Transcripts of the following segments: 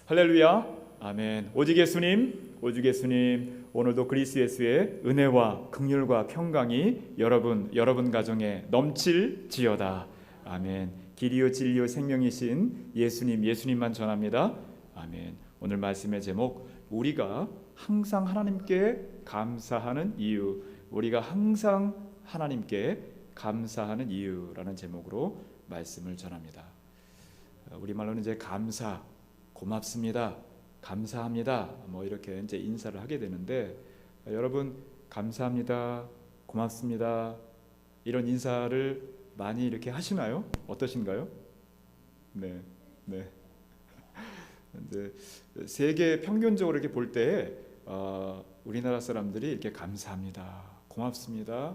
할렐루야. 아멘. 오직 예수님, 오직 예수님. 오늘도 그리스도 예수의 은혜와 긍휼과 평강이 여러분 가정에 넘칠지어다. 아멘. 길이요 진리요 생명이신 예수님만 전합니다. 아멘. 오늘 말씀의 제목, 우리가 항상 하나님께 감사하는 이유. 우리가 항상 하나님께 감사하는 이유라는 제목으로 말씀을 전합니다. 우리말로는 이제 감사, 고맙습니다, 감사합니다, 이렇게 이제 인사를 하게 되는데, 여러분 감사합니다, 고맙습니다 이런 인사를 많이 이렇게 하시나요? 어떠신가요? 네. 근데 세계 평균적으로 이렇게 볼 때 우리나라 사람들이 이렇게 감사합니다, 고맙습니다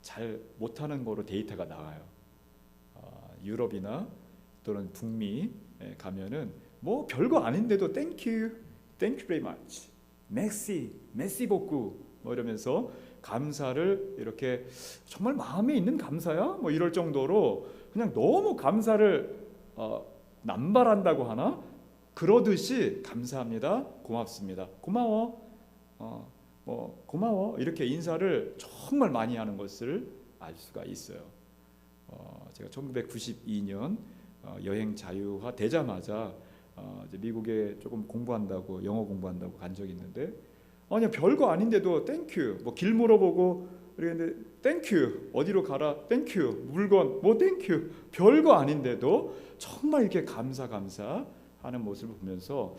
잘 못하는 거로 데이터가 나와요. 유럽이나 또는 북미에 가면은 뭐 별거 아닌데도 thank you very much, merci beaucoup 이러면서 감사를 이렇게 정말 마음에 있는 감사야? 이럴 정도로 그냥 너무 감사를 남발한다고 하나? 그러듯이 감사합니다, 고맙습니다, 고마워, 고마워 이렇게 인사를 정말 많이 하는 것을 알 수가 있어요. 제가 1992년 여행 자유화 되자마자 이제 미국에 조금 공부한다고, 영어 공부한다고 간 적이 있는데, 아니 별거 아닌데도 땡큐, 길 물어보고 그랬는데 땡큐, 어디로 가라 땡큐, 물건 땡큐, 별거 아닌데도 정말 이렇게 감사하는 모습을 보면서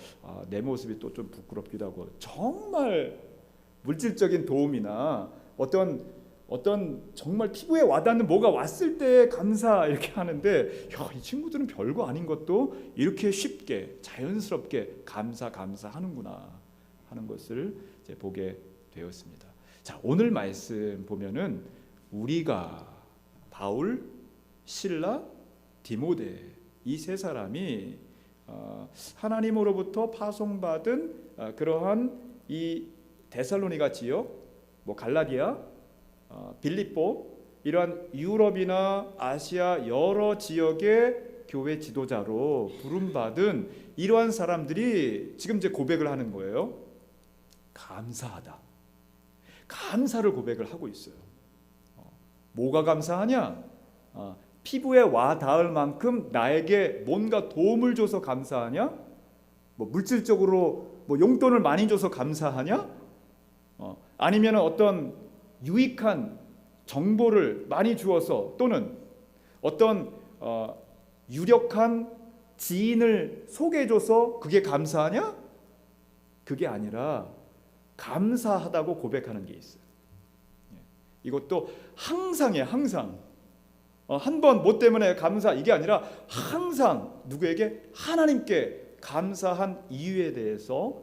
내 모습이 또 좀 부끄럽기도 하고, 정말 물질적인 도움이나 어떤 정말 피부에 와닿는 뭐가 왔을 때 감사 이렇게 하는데, 이 친구들은 별거 아닌 것도 이렇게 쉽게 자연스럽게 감사하는구나 하는 것을 이제 보게 되었습니다. 자, 오늘 말씀 보면은 우리가 바울, 실라, 디모데 이 세 사람이 하나님으로부터 파송받은 그러한 이 데살로니가 지역, 갈라디아, 빌립보, 이러한 유럽이나 아시아 여러 지역의 교회 지도자로 부름받은 이러한 사람들이 지금 이제 고백을 하는 거예요. 감사하다, 감사를 고백을 하고 있어요. 뭐가 감사하냐? 피부에 와 닿을 만큼 나에게 뭔가 도움을 줘서 감사하냐? 물질적으로 용돈을 많이 줘서 감사하냐? 아니면 어떤 유익한 정보를 많이 주어서, 또는 어떤 유력한 지인을 소개해줘서 그게 감사하냐? 그게 아니라 감사하다고 고백하는 게 있어요. 이것도 항상이에요. 항상. 한 번 뭐 때문에 감사 이게 아니라 항상 누구에게? 하나님께 감사한 이유에 대해서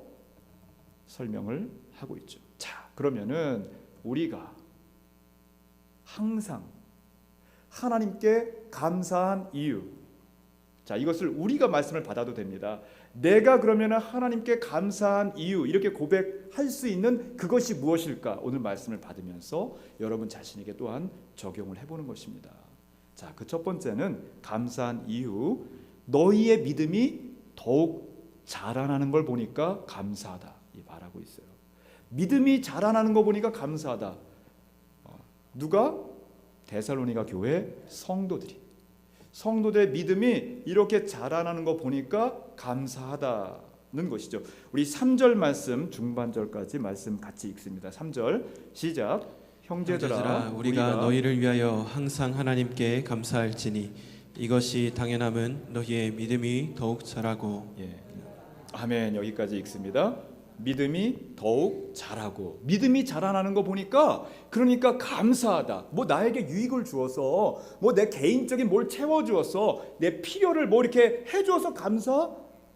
설명을 하고 있죠. 자, 그러면은 우리가 항상 하나님께 감사한 이유, 자, 이것을 우리가 말씀을 받아도 됩니다. 내가 그러면 하나님께 감사한 이유, 이렇게 고백할 수 있는 그것이 무엇일까? 오늘 말씀을 받으면서 여러분 자신에게 또한 적용을 해보는 것입니다. 자, 그 첫 번째는 감사한 이유, 너희의 믿음이 더욱 자라나는 걸 보니까 감사하다 이 말하고 있어요. 믿음이 자라나는 거 보니까 감사하다. 누가? 데살로니가 교회 성도들의 믿음이 이렇게 자라나는 거 보니까 감사하다는 것이죠. 우리 3절 말씀 중반절까지 말씀 같이 읽습니다. 3절 시작. 형제들아 우리가 너희를 위하여 항상 하나님께 감사할지니 이것이 당연함은 너희의 믿음이 더욱 자라고. 아멘. 여기까지 읽습니다. 믿음이 더욱 자라고, 믿음이 자라나는 거 보니까 그러니까 감사하다. 나에게 유익을 주어서, 내 개인적인 뭘 채워주어서, 내 필요를 이렇게 해주어서 감사?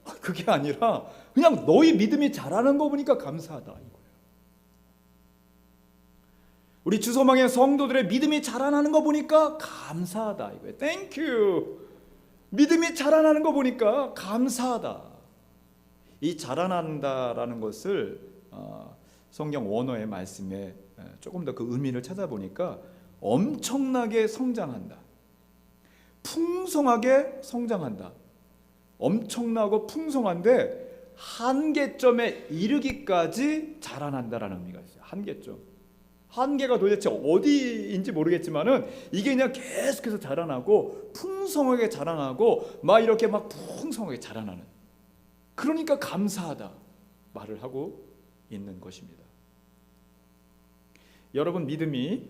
그게 아니라 그냥 너희 믿음이 자라는 거 보니까 감사하다 이거예요. 우리 주소망의 성도들의 믿음이 자라나는 거 보니까 감사하다 이거예요. 땡큐. 믿음이 자라나는 거 보니까 감사하다. 이 자라난다라는 것을 성경 원어의 말씀에 조금 더 그 의미를 찾아보니까 엄청나게 성장한다, 풍성하게 성장한다, 엄청나고 풍성한데 한계점에 이르기까지 자라난다라는 의미가 있어요. 한계점. 한계가 도대체 어디인지 모르겠지만은 이게 그냥 계속해서 자라나고 풍성하게 자라나고 막 이렇게 막 풍성하게 자라나는. 그러니까 감사하다 말을 하고 있는 것입니다. 여러분 믿음이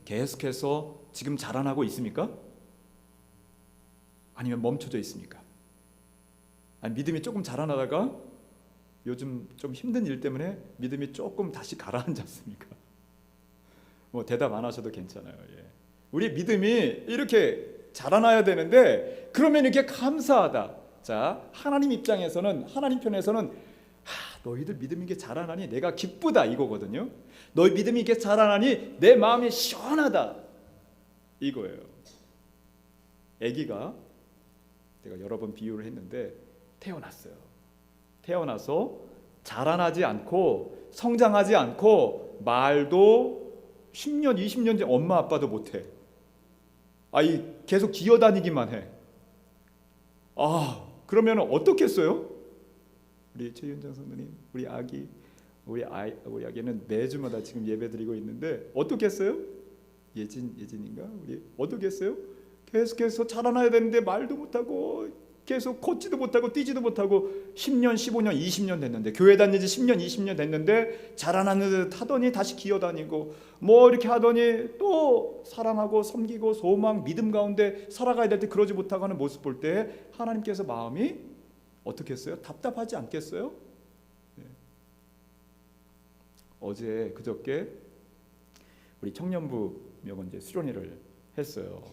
계속해서 지금 자라나고 있습니까? 아니면 멈춰져 있습니까? 아니, 믿음이 조금 자라나다가 요즘 좀 힘든 일 때문에 믿음이 조금 다시 가라앉았습니까? 뭐 대답 안 하셔도 괜찮아요. 예. 우리 믿음이 이렇게 자라나야 되는데 그러면 이렇게 감사하다. 자, 하나님 입장에서는, 하나님 편에서는 너희들 믿음이 이렇게 자라나니 내가 기쁘다 이거거든요. 너희 믿음이 이렇게 자라나니 내 마음이 시원하다 이거예요. 아기가, 제가 여러 번 비유를 했는데, 태어났어요. 태어나서 자라나지 않고 성장하지 않고 말도 10년 20년 전 엄마 아빠도 못해. 계속 기어다니기만 해. 그러면 어떻겠어요? 우리 최윤정 선생님, 우리 아기는 매주마다 지금 예배드리고 있는데 어떻겠어요? 예진인가? 우리 어떻겠어요? 계속해서 자라나야 되는데 말도 못하고 계속 걷지도 못하고 뛰지도 못하고 10년, 15년, 20년 됐는데, 교회 다닌 지 10년, 20년 됐는데 자라나는 듯 하더니 다시 기어다니고 뭐 이렇게 하더니 또 사랑하고 섬기고 소망, 믿음 가운데 살아가야 될 때 그러지 못하고 하는 모습 볼 때 하나님께서 마음이 어떻겠어요? 답답하지 않겠어요? 네. 어제 그저께 우리 청년부 명 이제 수련회를 했어요.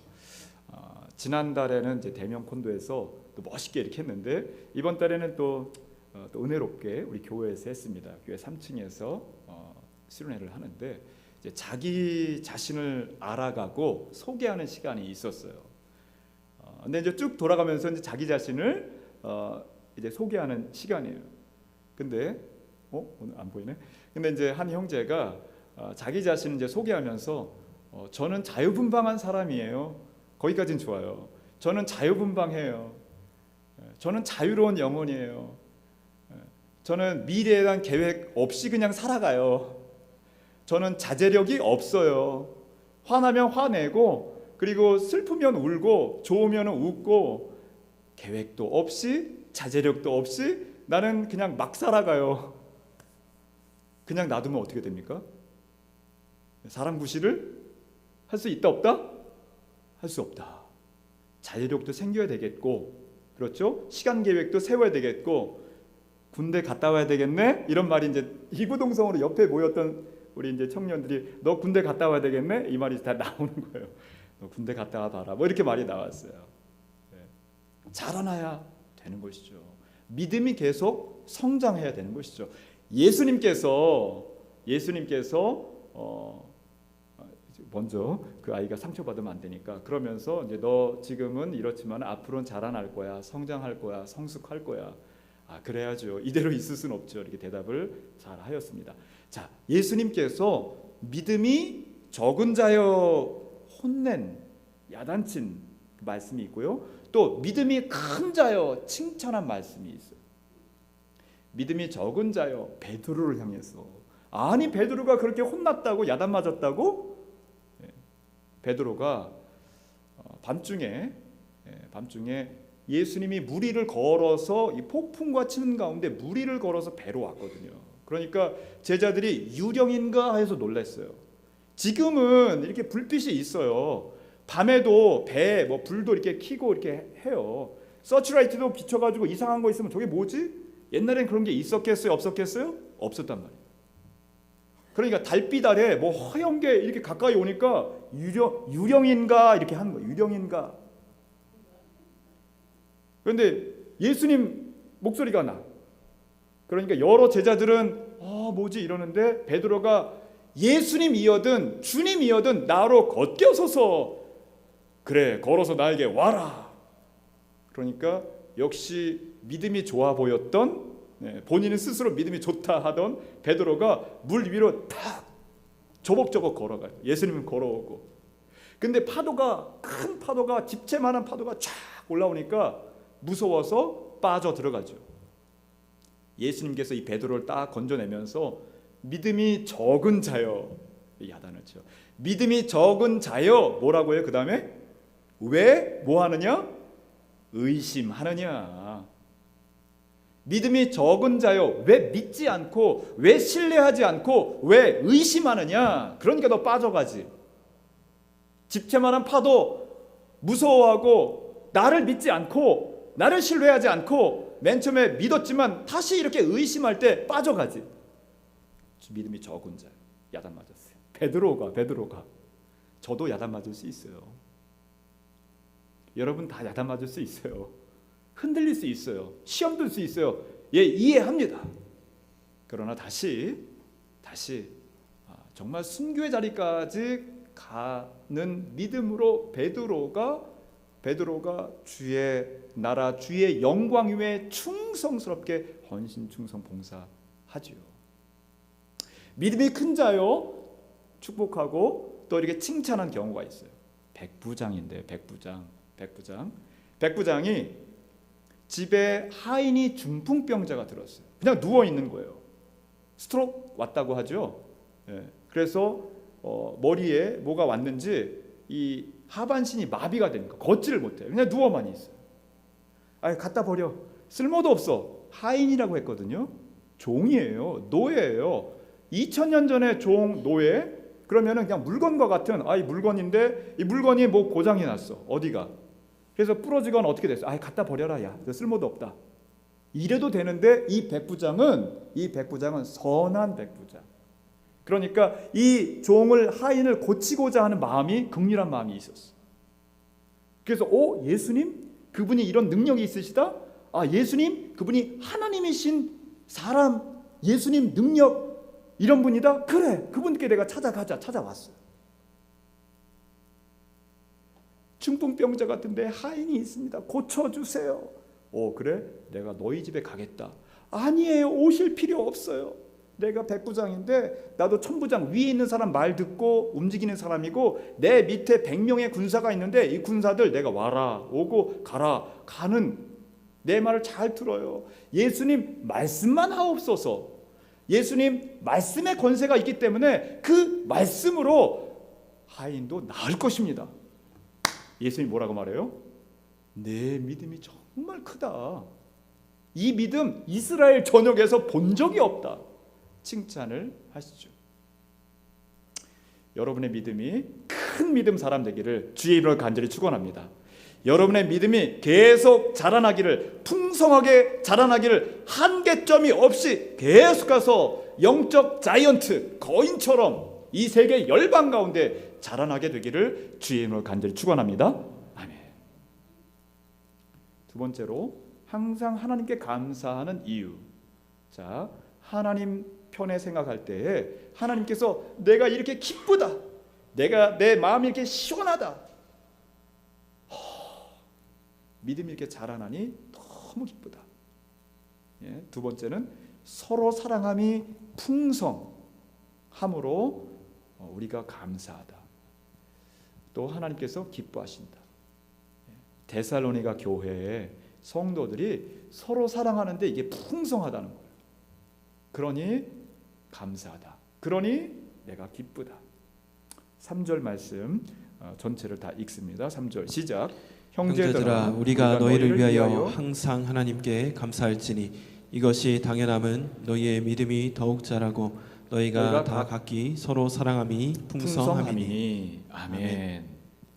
지난달에는 이제 대명 콘도에서 또 멋있게 이렇게 했는데, 이번 달에는 또 은혜롭게 우리 교회에서 했습니다. 교회 3층에서 수련회를 하는데, 이제 자기 자신을 알아가고 소개하는 시간이 있었어요. 근데 이제 쭉 돌아가면서 이제 자기 자신을 이제 소개하는 시간이에요. 근데 오늘 안 보이네. 근데 이제 한 형제가 자기 자신을 이제 소개하면서 저는 자유분방한 사람이에요. 거기까지는 좋아요. 저는 자유분방해요. 저는 자유로운 영혼이에요. 저는 미래에 대한 계획 없이 그냥 살아가요. 저는 자제력이 없어요. 화나면 화내고, 그리고 슬프면 울고, 좋으면 웃고, 계획도 없이 자제력도 없이 나는 그냥 막 살아가요. 그냥 놔두면 어떻게 됩니까? 사람 구실을 할 수 있다 없다? 할 수 없다. 자제력도 생겨야 되겠고, 그렇죠? 시간 계획도 세워야 되겠고, 군대 갔다 와야 되겠네? 이런 말이 이제 이구동성으로 옆에 모였던 우리 이제 청년들이 너 군대 갔다 와야 되겠네? 이 말이 다 나오는 거예요. 너 군대 갔다 와 봐라. 뭐 이렇게 말이 나왔어요. 네. 자라나야 되는 것이죠. 믿음이 계속 성장해야 되는 것이죠. 예수님께서 먼저 그 아이가 상처받으면 안 되니까, 그러면서 이제 너 지금은 이렇지만 앞으로는 자라날 거야, 성장할 거야, 성숙할 거야. 그래야죠. 이대로 있을 수는 없죠. 이렇게 대답을 잘 하였습니다. 자, 예수님께서 믿음이 적은 자여 혼낸, 야단친 말씀이 있고요. 또 믿음이 큰 자여 칭찬한 말씀이 있어요. 믿음이 적은 자여, 베드로를 향해서. 아니, 베드로가 그렇게 혼났다고, 야단 맞았다고? 베드로가 밤중에 예수님이 무리를 걸어서 이 폭풍과 치는 가운데 무리를 걸어서 배로 왔거든요. 그러니까 제자들이 유령인가 해서 놀랐어요. 지금은 이렇게 불빛이 있어요. 밤에도 배 뭐 불도 이렇게 켜고 이렇게 해요. 서치라이트도 비춰가지고 이상한 거 있으면 저게 뭐지? 옛날엔 그런 게 있었겠어요? 없었겠어요? 없었단 말이에요. 그러니까 달빛 아래 뭐 허연 게 이렇게 가까이 오니까 유령인가 이렇게 하는 거예요. 유령인가. 그런데 예수님 목소리가 나. 그러니까 여러 제자들은 뭐지 이러는데, 베드로가 예수님이여든 주님이여든 나로 걷겨서서 그래 걸어서 나에게 와라. 그러니까 역시 믿음이 좋아 보였던, 본인은 스스로 믿음이 좋다 하던 베드로가 물 위로 탁 조벅조벅 걸어가요. 예수님은 걸어오고. 근데 큰 파도가, 집채만한 파도가 쫙 올라오니까 무서워서 빠져 들어가죠. 예수님께서 이 베드로를 딱 건져내면서 믿음이 적은 자여, 야단을죠. 믿음이 적은 자여 뭐라고 해요? 그 다음에 왜 뭐 하느냐? 의심하느냐. 믿음이 적은 자여, 왜 믿지 않고, 왜 신뢰하지 않고, 왜 의심하느냐? 그러니까 너 빠져가지. 집채만한 파도 무서워하고 나를 믿지 않고 나를 신뢰하지 않고 맨 처음에 믿었지만 다시 이렇게 의심할 때 빠져가지. 믿음이 적은 자요. 야단 맞았어요. 베드로가 저도 야단 맞을 수 있어요. 여러분 다 야단 맞을 수 있어요. 흔들릴 수 있어요. 시험 들 수 있어요. 예, 이해합니다. 그러나 다시 정말 순교의 자리까지 가는 믿음으로 베드로가 주의 나라 주의 영광 위에 충성스럽게 헌신 충성 봉사하지요. 믿음이 큰 자요 축복하고 또 이렇게 칭찬한 경우가 있어요. 백부장인데 백부장이 집에 하인이 중풍병자가 들었어요. 그냥 누워 있는 거예요. 스트로크 왔다고 하죠. 예. 그래서 머리에 뭐가 왔는지 이 하반신이 마비가 되니까 걷지를 못해요. 그냥 누워만 있어요. 갖다 버려. 쓸모도 없어. 하인이라고 했거든요. 종이에요. 노예예요. 2000년 전에 종 노예. 그러면은 그냥 물건과 같은 이 물건인데 이 물건이 뭐 고장이 났어. 어디가? 그래서 부러지거나 어떻게 됐어? 갖다 버려라. 야, 쓸모도 없다. 이래도 되는데 이 백부장은 선한 백부장. 그러니까 이 종을 하인을 고치고자 하는 마음이 극렬한 마음이 있었어. 그래서 예수님 그분이 이런 능력이 있으시다. 예수님 그분이 하나님이신 사람, 예수님 능력 이런 분이다. 그래, 그분께 내가 찾아왔어요. 중풍병자 같은데 하인이 있습니다. 고쳐주세요. 그래? 내가 너희 집에 가겠다. 아니에요. 오실 필요 없어요. 내가 백부장인데 나도 천부장 위에 있는 사람 말 듣고 움직이는 사람이고 내 밑에 100명의 군사가 있는데 이 군사들 내가 와라 오고 가라 가는 내 말을 잘 들어요. 예수님 말씀만 하옵소서. 예수님 말씀의 권세가 있기 때문에 그 말씀으로 하인도 나을 것입니다. 예수님 뭐라고 말해요? 내 믿음이 정말 크다. 이 믿음 이스라엘 전역에서 본 적이 없다. 칭찬을 하시죠. 여러분의 믿음이 큰 믿음 사람 되기를 주의 이름으로 간절히 축원합니다. 여러분의 믿음이 계속 자라나기를, 풍성하게 자라나기를, 한계점이 없이 계속 가서 영적 자이언트 거인처럼 이 세계 열방 가운데 자라나게 되기를 주의 이름으로 간절히 축원합니다. 아멘. 두 번째로 항상 하나님께 감사하는 이유. 자, 하나님 편에 생각할 때에 하나님께서 내가 이렇게 기쁘다, 내가 내 마음이 이렇게 시원하다, 믿음이 이렇게 자라나니 너무 기쁘다. 두 번째는 서로 사랑함이 풍성함으로 우리가 감사하다. 또 하나님께서 기뻐하신다. 데살로니가 교회에 성도들이 서로 사랑하는데 이게 풍성하다는 거예요. 그러니 감사하다. 그러니 내가 기쁘다. 3절 말씀 전체를 다 읽습니다. 3절 시작. 형제들아 우리가 너희를 위하여 항상 하나님께 감사할지니 이것이 당연함은 너희의 믿음이 더욱 자라고 너희가 다 각기 서로 사랑함이 풍성함이니. 아멘.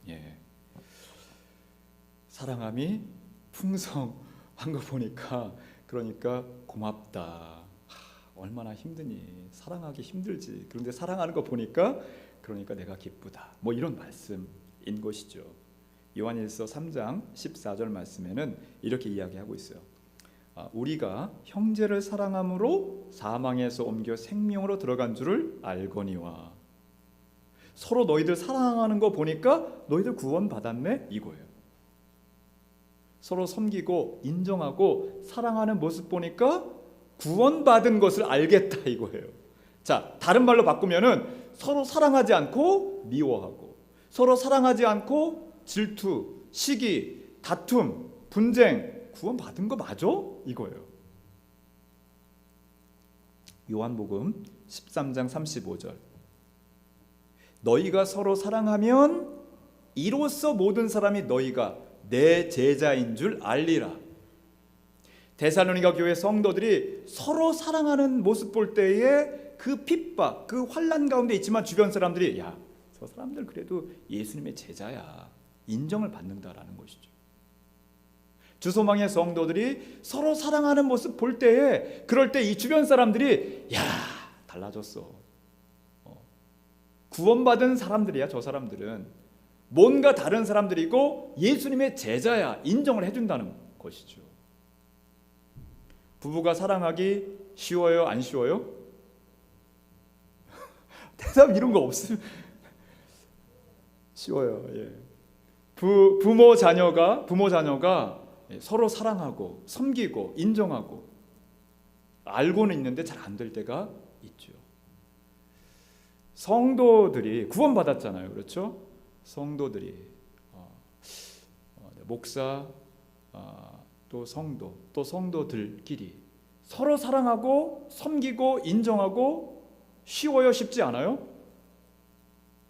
예. 사랑함이 풍성한 거 보니까 그러니까 고맙다. 얼마나 힘드니. 사랑하기 힘들지. 그런데 사랑하는 거 보니까 그러니까 내가 기쁘다. 뭐 이런 말씀인 것이죠. 요한일서 3장 14절 말씀에는 이렇게 이야기하고 있어요. 우리가 형제를 사랑함으로 사망에서 옮겨 생명으로 들어간 줄을 알거니와. 서로 너희들 사랑하는 거 보니까 너희들 구원 받았네 이거예요. 서로 섬기고 인정하고 사랑하는 모습 보니까 구원받은 것을 알겠다 이거예요. 자, 다른 말로 바꾸면은 서로 사랑하지 않고 미워하고, 서로 사랑하지 않고 질투, 시기, 다툼, 분쟁, 구원받은 거 맞아? 이거예요. 요한복음 13장 35절. 너희가 서로 사랑하면 이로써 모든 사람이 너희가 내 제자인 줄 알리라. 데살로니가 교회 성도들이 서로 사랑하는 모습 볼 때에 그 핍박, 그 환난 가운데 있지만 주변 사람들이 야, 저 사람들 그래도 예수님의 제자야, 인정을 받는다라는 것이죠. 주소망의 성도들이 서로 사랑하는 모습 볼 때에, 그럴 때 이 주변 사람들이 야, 달라졌어. 구원받은 사람들이야. 저 사람들은 뭔가 다른 사람들이고 예수님의 제자야, 인정을 해준다는 것이죠. 부부가 사랑하기 쉬워요? 안 쉬워요? 대답 이런 거 없으면 쉬워요. 예. 부모 자녀가 서로 사랑하고 섬기고 인정하고 알고는 있는데 잘 안 될 때가 있죠. 성도들이 구원받았잖아요. 그렇죠? 성도들이 목사, 또 성도, 또 성도들끼리 서로 사랑하고 섬기고 인정하고 쉬워요? 쉽지 않아요?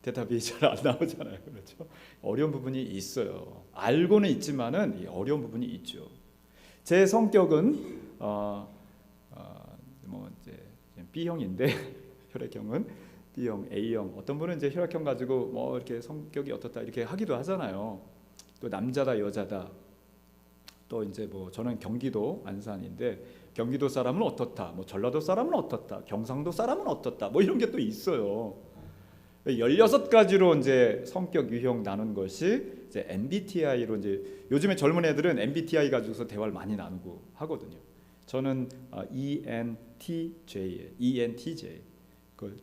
대답이 잘 안 나오잖아요. 그렇죠? 어려운 부분이 있어요. 알고는 있지만은 어려운 부분이 있죠. 제 성격은 뭐 이제 B형인데 혈액형은 B형, A형. 어떤 분은 이제 혈액형 가지고 뭐 이렇게 성격이 어떻다 이렇게 하기도 하잖아요. 또 남자다 여자다. 또 이제 뭐 저는 경기도 안산인데 경기도 사람은 어떻다, 뭐 전라도 사람은 어떻다, 경상도 사람은 어떻다, 뭐 이런 게 또 있어요. 16가지로 이제 성격 유형 나눈 것이 이제 MBTI로 이제 요즘에 젊은 애들은 MBTI 가지고서 대화를 많이 나누고 하거든요. 저는 ENTJ, ENTJ.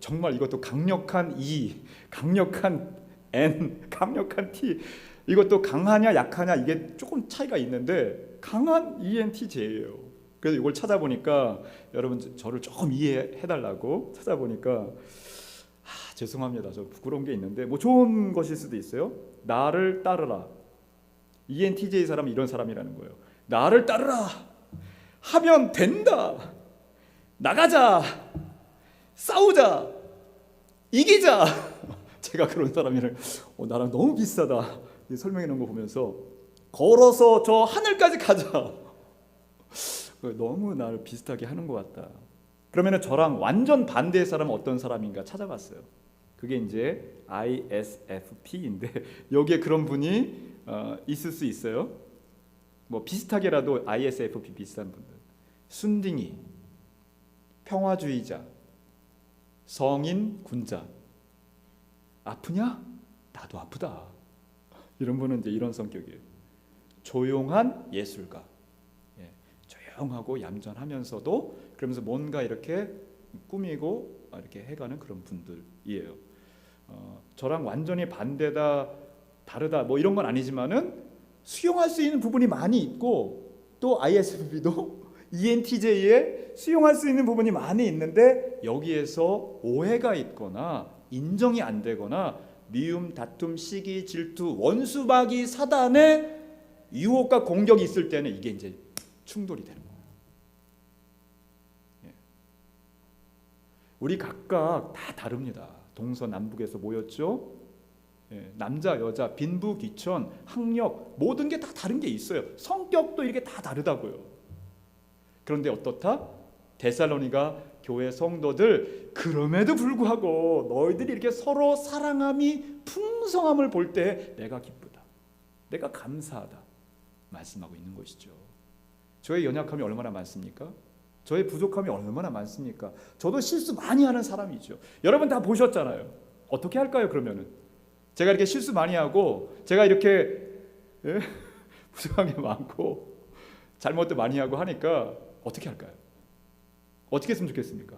정말 이것도 강력한 E, 강력한 N, 강력한 T. 이것도 강하냐 약하냐 이게 조금 차이가 있는데 강한 ENTJ예요. 그래서 이걸 찾아보니까 여러분 저를 조금 이해해달라고 찾아보니까 죄송합니다. 저 부끄러운 게 있는데 뭐 좋은 것일 수도 있어요. 나를 따르라. ENTJ 사람은 이런 사람이라는 거예요. 나를 따르라. 하면 된다. 나가자. 싸우자. 이기자. 제가 그런 사람이를 나랑 너무 비슷하다. 설명해 놓은 거 보면서 걸어서 저 하늘까지 가자. 너무 나를 비슷하게 하는 것 같다. 그러면 저랑 완전 반대의 사람은 어떤 사람인가 찾아봤어요. 그게 이제 ISFP인데 여기에 그런 분이 있을 수 있어요. 뭐 비슷하게라도 ISFP 비슷한 분들. 순딩이, 평화주의자, 성인, 군자. 아프냐? 나도 아프다. 이런 분은 이제 이런 성격이에요. 조용한 예술가. 조용하고 얌전하면서도 그러면서 뭔가 이렇게 꾸미고 이렇게 해가는 그런 분들이에요. 저랑 완전히 반대다, 다르다 뭐 이런 건 아니지만은 수용할 수 있는 부분이 많이 있고 또 ISFP도 ENTJ에 수용할 수 있는 부분이 많이 있는데 여기에서 오해가 있거나 인정이 안 되거나 미움, 다툼, 시기, 질투, 원수마귀, 사단의 유혹과 공격이 있을 때는 이게 이제 충돌이 되는 거예요. 우리 각각 다 다릅니다. 동서남북에서 모였죠. 남자, 여자, 빈부, 귀천, 학력 모든 게 다 다른 게 있어요. 성격도 이렇게 다 다르다고요. 그런데 어떻다? 데살로니가 교회 성도들 그럼에도 불구하고 너희들이 이렇게 서로 사랑함이 풍성함을 볼 때 내가 기쁘다. 내가 감사하다. 말씀하고 있는 것이죠. 저의 연약함이 얼마나 많습니까? 저의 부족함이 얼마나 많습니까? 저도 실수 많이 하는 사람이죠. 여러분 다 보셨잖아요. 어떻게 할까요? 그러면은 제가 이렇게 실수 많이 하고 제가 이렇게 부족한 게 많고 잘못도 많이 하고 하니까 어떻게 할까요? 어떻게 했으면 좋겠습니까?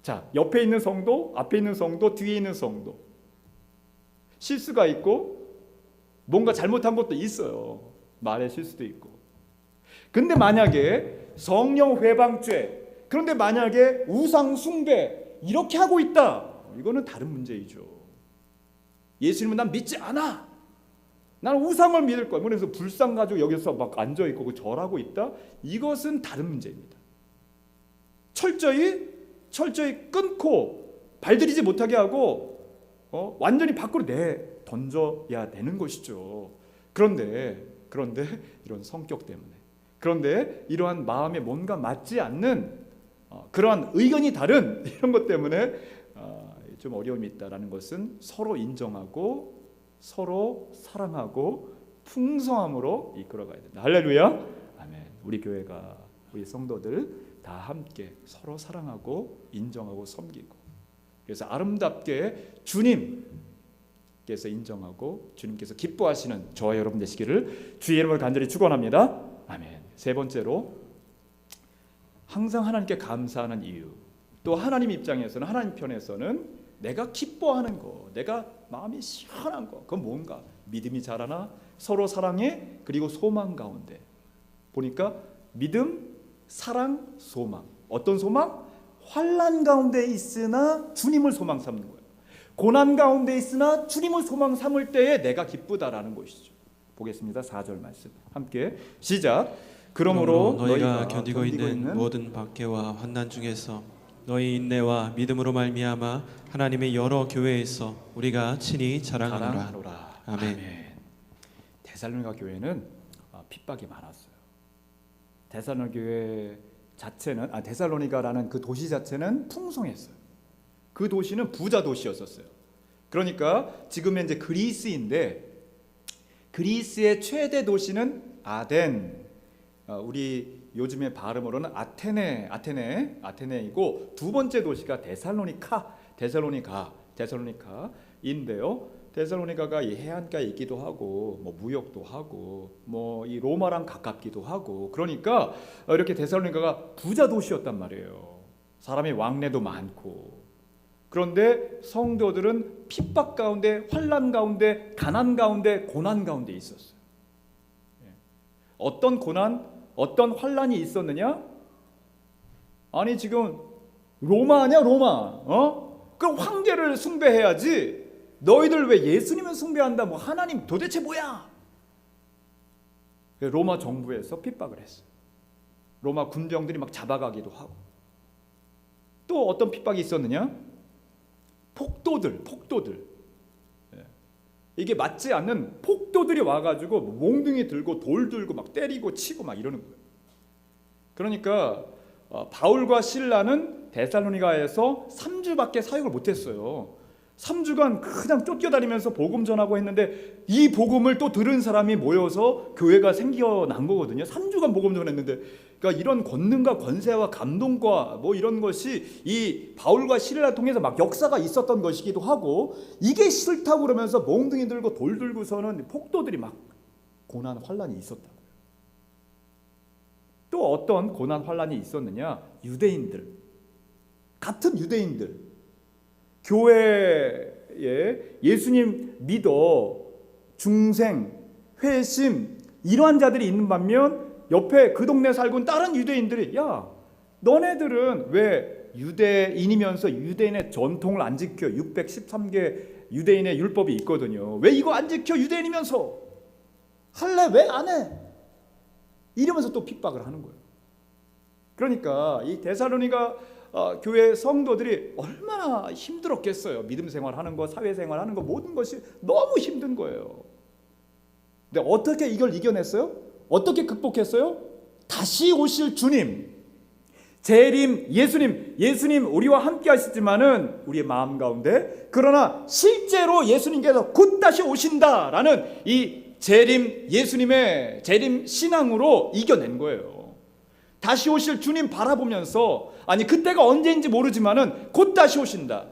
자, 옆에 있는 성도, 앞에 있는 성도, 뒤에 있는 성도 실수가 있고 뭔가 잘못한 것도 있어요. 말의 실수도 있고. 근데 만약에 성령 회방죄, 그런데 만약에 우상 숭배 이렇게 하고 있다. 이거는 다른 문제이죠. 예수님은 난 믿지 않아. 나는 우상을 믿을 거야. 그래서 불상 가지고 여기서 막 앉아 있고 절하고 있다. 이것은 다른 문제입니다. 철저히 끊고 발들이지 못하게 하고 완전히 밖으로 던져야 되는 것이죠. 그런데 이런 성격 때문에, 그런데 이러한 마음에 뭔가 맞지 않는 그러한 의견이 다른 이런 것 때문에 좀 어려움이 있다라는 것은 서로 인정하고 서로 사랑하고 풍성함으로 이끌어가야 된다. 할렐루야. 아멘. 우리 교회가, 우리 성도들 다 함께 서로 사랑하고 인정하고 섬기고, 그래서 아름답게 주님께서 인정하고 주님께서 기뻐하시는 저와 여러분 되시기를 주의 이름으로 간절히 축원합니다. 아멘. 세 번째로, 항상 하나님께 감사하는 이유. 또 하나님 입장에서는, 하나님 편에서는 내가 기뻐하는 거, 내가 마음이 시원한 거, 그건 뭔가? 믿음이 자라나 서로 사랑해, 그리고 소망 가운데. 보니까 믿음, 사랑, 소망. 어떤 소망? 환난 가운데 있으나 주님을 소망 삼는 거예요. 고난 가운데 있으나 주님을 소망 삼을 때에 내가 기쁘다라는 것이죠. 보겠습니다. 4절 말씀 함께 시작. 그러므로 너희가 견디고 있는 모든 박해와 환난 중에서 너희 인내와 믿음으로 말미암아 하나님의 여러 교회에서 우리가 친히 자랑하노라. 아멘. 데살로니가 교회는 핍박이 많았어요. 데살로니가 교회 자체는, 데살로니가라는 그 도시 자체는 풍성했어요. 그 도시는 부자 도시였었어요. 그러니까 지금은 이제 그리스인데, 그리스의 최대 도시는 아덴, 우리 요즘의 발음으로는 아테네이고, 두 번째 도시가 데살로니카인데요. 데살로니가가 이 해안가에 있기도 하고, 뭐 무역도 하고, 뭐 이 로마랑 가깝기도 하고, 그러니까 이렇게 데살로니가가 부자 도시였단 말이에요. 사람이 왕래도 많고. 그런데 성도들은 핍박 가운데, 환난 가운데, 가난 가운데, 고난 가운데 있었어요. 어떤 고난, 어떤 환난이 있었느냐? 아니 지금 로마 아니야, 로마? 그럼 황제를 숭배해야지. 너희들 왜 예수님을 숭배한다? 뭐 하나님 도대체 뭐야? 로마 정부에서 핍박을 했어요. 로마 군병들이 막 잡아가기도 하고. 또 어떤 핍박이 있었느냐? 폭도들. 이게 맞지 않는 폭도들이 와가지고 몽둥이 들고 돌 들고 막 때리고 치고 막 이러는 거예요. 그러니까 바울과 실라는 데살로니가에서 3주밖에 사역을 못했어요. 3주간 그냥 쫓겨다니면서 복음 전하고 했는데, 이 복음을 또 들은 사람이 모여서 교회가 생겨난 거거든요. 3주간 복음 전했는데, 그러니까 이런 권능과 권세와 감동과 뭐 이런 것이 이 바울과 실라를 통해서 막 역사가 있었던 것이기도 하고, 이게 싫다고 그러면서 몽둥이 들고 돌 들고서는 폭도들이 막 고난 환난이 있었다고요. 또 어떤 고난 환난이 있었느냐? 유대인들, 같은 유대인들, 교회에 예수님 믿어 중생, 회심 이러한 자들이 있는 반면, 옆에 그 동네 살고 있는 다른 유대인들이, 야 너네들은 왜 유대인이면서 유대인의 전통을 안 지켜? 613개 유대인의 율법이 있거든요. 왜 이거 안 지켜? 유대인이면서 할래? 왜 안 해? 이러면서 또 핍박을 하는 거예요. 그러니까 이 데살로니가 교회 성도들이 얼마나 힘들었겠어요. 믿음 생활하는 거, 사회 생활하는 거, 모든 것이 너무 힘든 거예요. 근데 어떻게 이걸 이겨냈어요? 어떻게 극복했어요? 다시 오실 주님, 재림 예수님 우리와 함께 하시지만은 우리의 마음 가운데, 그러나 실제로 예수님께서 곧 다시 오신다라는 이 재림 예수님의 재림 신앙으로 이겨낸 거예요. 다시 오실 주님 바라보면서, 아니 그때가 언제인지 모르지만은 곧 다시 오신다.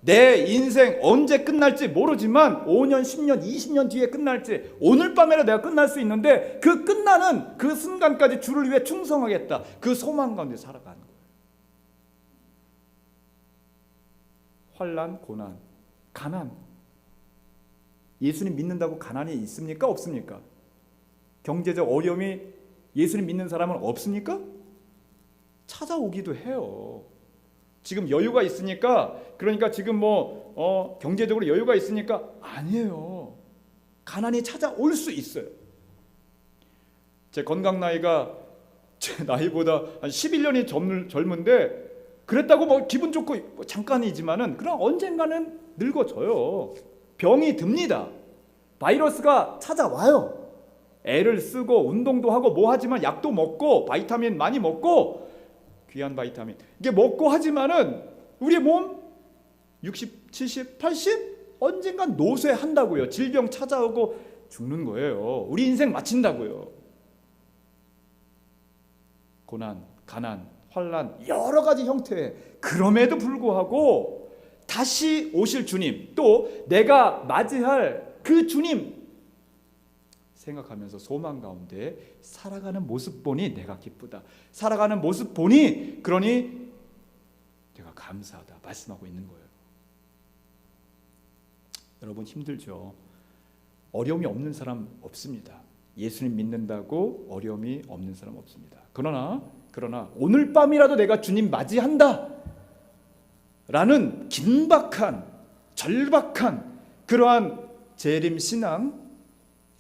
내 인생 언제 끝날지 모르지만 5년, 10년, 20년 뒤에 끝날지, 오늘 밤에라 내가 끝날 수 있는데, 그 끝나는 그 순간까지 주를 위해 충성하겠다. 그 소망 가운데 살아가는 거예요. 환난, 고난, 가난. 예수님 믿는다고 가난이 있습니까? 없습니까? 경제적 어려움이 예수님 믿는 사람은 없습니까? 찾아오기도 해요. 지금 여유가 있으니까, 그러니까 지금 뭐 경제적으로 여유가 있으니까 아니에요. 가난이 찾아올 수 있어요. 제 건강 나이가 제 나이보다 한 11년이 젊은데 그랬다고 뭐 기분 좋고 뭐 잠깐이지만은 그럼 언젠가는 늙어져요. 병이 듭니다. 바이러스가 찾아와요. 애를 쓰고 운동도 하고 뭐 하지만 약도 먹고 바이타민 많이 먹고 귀한 바이타민 이게 먹고 하지만은 우리 몸 60, 70, 80 언젠간 노쇠한다고요. 질병 찾아오고 죽는 거예요. 우리 인생 마친다고요. 고난, 가난, 환난 여러 가지 형태의 그럼에도 불구하고 다시 오실 주님 또 내가 맞이할 그 주님 생각하면서 소망 가운데 살아가는 모습 보니 내가 기쁘다. 살아가는 모습 보니 그러니 내가 감사하다 말씀하고 있는 거예요. 여러분 힘들죠. 어려움이 없는 사람 없습니다. 예수님 믿는다고 어려움이 없는 사람 없습니다. 그러나 오늘 밤이라도 내가 주님 맞이한다 라는 긴박한 절박한 그러한 재림 신앙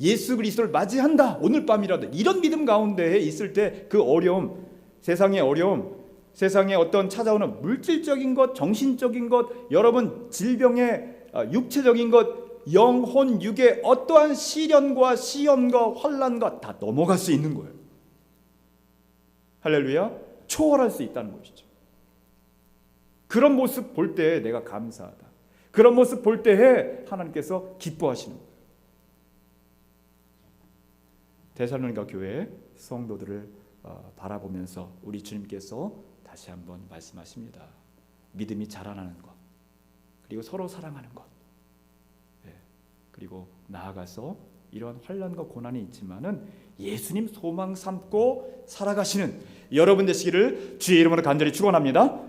예수 그리스도를 맞이한다 오늘 밤이라도 이런 믿음 가운데 있을 때 그 어려움 세상의 어려움 세상에 어떤 찾아오는 물질적인 것 정신적인 것 여러분 질병의 육체적인 것 영혼 육의 어떠한 시련과 시험과 환난과 다 넘어갈 수 있는 거예요. 할렐루야. 초월할 수 있다는 것이죠. 그런 모습 볼 때 내가 감사하다. 그런 모습 볼 때에 하나님께서 기뻐하시는 거예요. 데살로니가 교회 성도들을 바라보면서 우리 주님께서 다시 한번 말씀하십니다. 믿음이 자라나는 것, 그리고 서로 사랑하는 것, 그리고 나아가서 이런 환난과 고난이 있지만은 예수님 소망 삼고 살아가시는 여러분 되시기를 주의 이름으로 간절히 축원합니다.